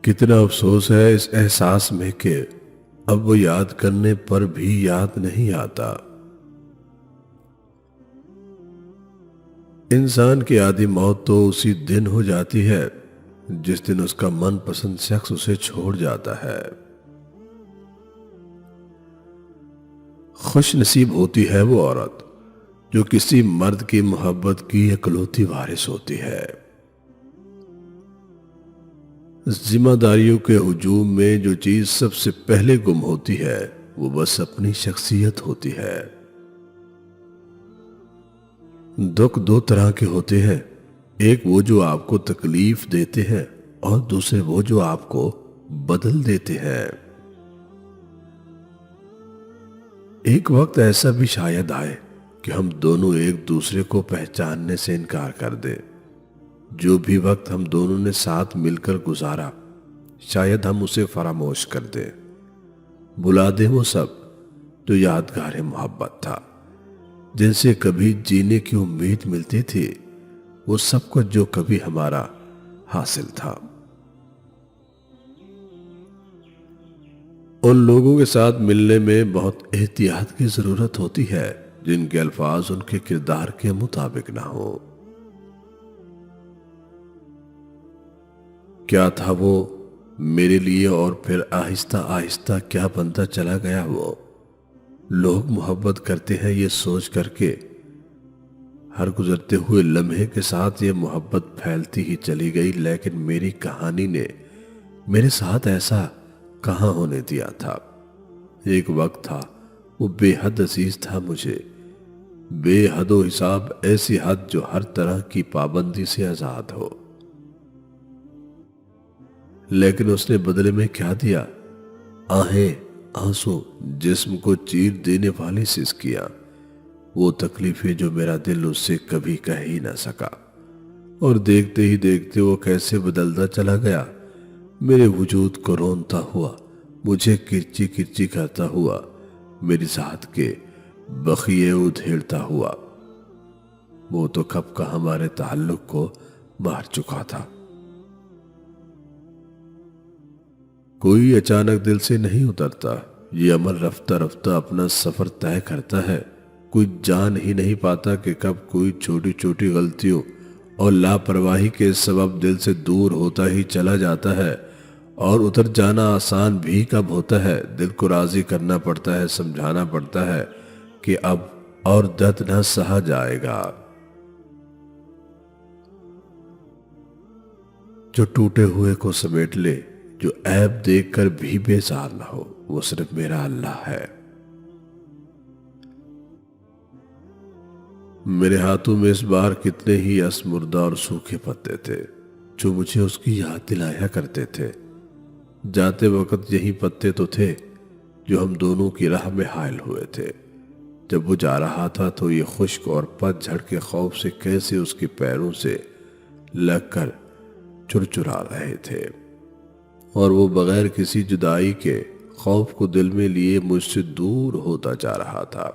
کتنا افسوس ہے اس احساس میں کہ اب وہ یاد کرنے پر بھی یاد نہیں آتا۔ انسان کی آدھی موت تو اسی دن ہو جاتی ہے جس دن اس کا من پسند شخص اسے چھوڑ جاتا ہے۔ خوش نصیب ہوتی ہے وہ عورت جو کسی مرد کی محبت کی اکلوتی وارث ہوتی ہے۔ ذمہ داریوں کے ہجوم میں جو چیز سب سے پہلے گم ہوتی ہے وہ بس اپنی شخصیت ہوتی ہے۔ دکھ دو طرح کے ہوتے ہیں، ایک وہ جو آپ کو تکلیف دیتے ہیں اور دوسرے وہ جو آپ کو بدل دیتے ہیں۔ ایک وقت ایسا بھی شاید آئے کہ ہم دونوں ایک دوسرے کو پہچاننے سے انکار کر دیں۔ جو بھی وقت ہم دونوں نے ساتھ مل کر گزارا شاید ہم اسے فراموش کر دیں، بلا دیں وہ سب جو یادگار محبت تھا، جن سے کبھی جینے کی امید ملتی تھی، وہ سب کچھ جو کبھی ہمارا حاصل تھا۔ ان لوگوں کے ساتھ ملنے میں بہت احتیاط کی ضرورت ہوتی ہے جن کے الفاظ ان کے کردار کے مطابق نہ ہو۔ کیا تھا وہ میرے لیے اور پھر آہستہ آہستہ کیا بنتا چلا گیا وہ۔ لوگ محبت کرتے ہیں یہ سوچ کر کے ہر گزرتے ہوئے لمحے کے ساتھ یہ محبت پھیلتی ہی چلی گئی، لیکن میری کہانی نے میرے ساتھ ایسا کہاں ہونے دیا تھا۔ ایک وقت تھا وہ بے حد عزیز تھا مجھے، بے حد و حساب، ایسی حد جو ہر طرح کی پابندی سے آزاد ہو۔ لیکن اس نے بدلے میں کیا دیا؟ آہیں، آنسو، جسم کو چیر دینے والی سسکیاں، وہ تکلیفیں جو میرا دل اس سے کبھی کہہ ہی نہ سکا۔ اور دیکھتے ہی دیکھتے وہ کیسے بدلتا چلا گیا، میرے وجود کو رونتا ہوا، مجھے کرچی کرچی کرتا ہوا، میری ذات کے بخیے ادھیڑتا ہوا۔ وہ تو کب کا ہمارے تعلق کو مار چکا تھا۔ کوئی اچانک دل سے نہیں اترتا، یہ عمل رفتہ رفتہ اپنا سفر طے کرتا ہے۔ کوئی جان ہی نہیں پاتا کہ کب کوئی چھوٹی چھوٹی غلطیوں اور لاپرواہی کے سبب دل سے دور ہوتا ہی چلا جاتا ہے، اور اتر جانا آسان بھی کب ہوتا ہے۔ دل کو راضی کرنا پڑتا ہے، سمجھانا پڑتا ہے کہ اب اور درد نہ سہا جائے گا۔ جو ٹوٹے ہوئے کو سمیٹ لے، جو عیب دیکھ کر بھی بیزار نہ ہو، وہ صرف میرا اللہ ہے۔ میرے ہاتھوں میں اس بار کتنے ہی اسمردہ اور سوکھے پتے تھے جو مجھے اس کی یاد دلایا کرتے تھے۔ جاتے وقت یہی پتے تو تھے جو ہم دونوں کی راہ میں حائل ہوئے تھے۔ جب وہ جا رہا تھا تو یہ خشک اور پت جھڑ کے خوف سے کیسے اس کے پیروں سے لگ کر چرچرا رہے تھے، اور وہ بغیر کسی جدائی کے خوف کو دل میں لیے مجھ سے دور ہوتا جا رہا تھا،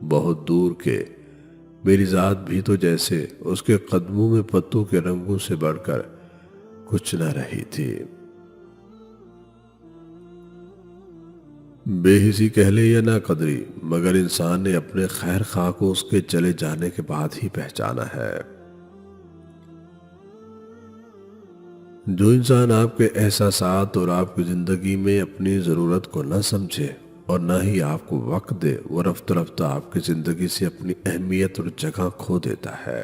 بہت دور کہ میری ذات بھی تو جیسے اس کے قدموں میں پتوں کے رنگوں سے بڑھ کر کچھ نہ رہی تھی۔ بے حسی کہہ لے یا نہ قدری، مگر انسان نے اپنے خیر خواہ کو اس کے چلے جانے کے بعد ہی پہچانا ہے۔ جو انسان آپ کے احساسات اور آپ کی زندگی میں اپنی ضرورت کو نہ سمجھے اور نہ ہی آپ کو وقت دے، وہ رفتہ رفتہ آپ کی زندگی سے اپنی اہمیت اور جگہ کھو دیتا ہے۔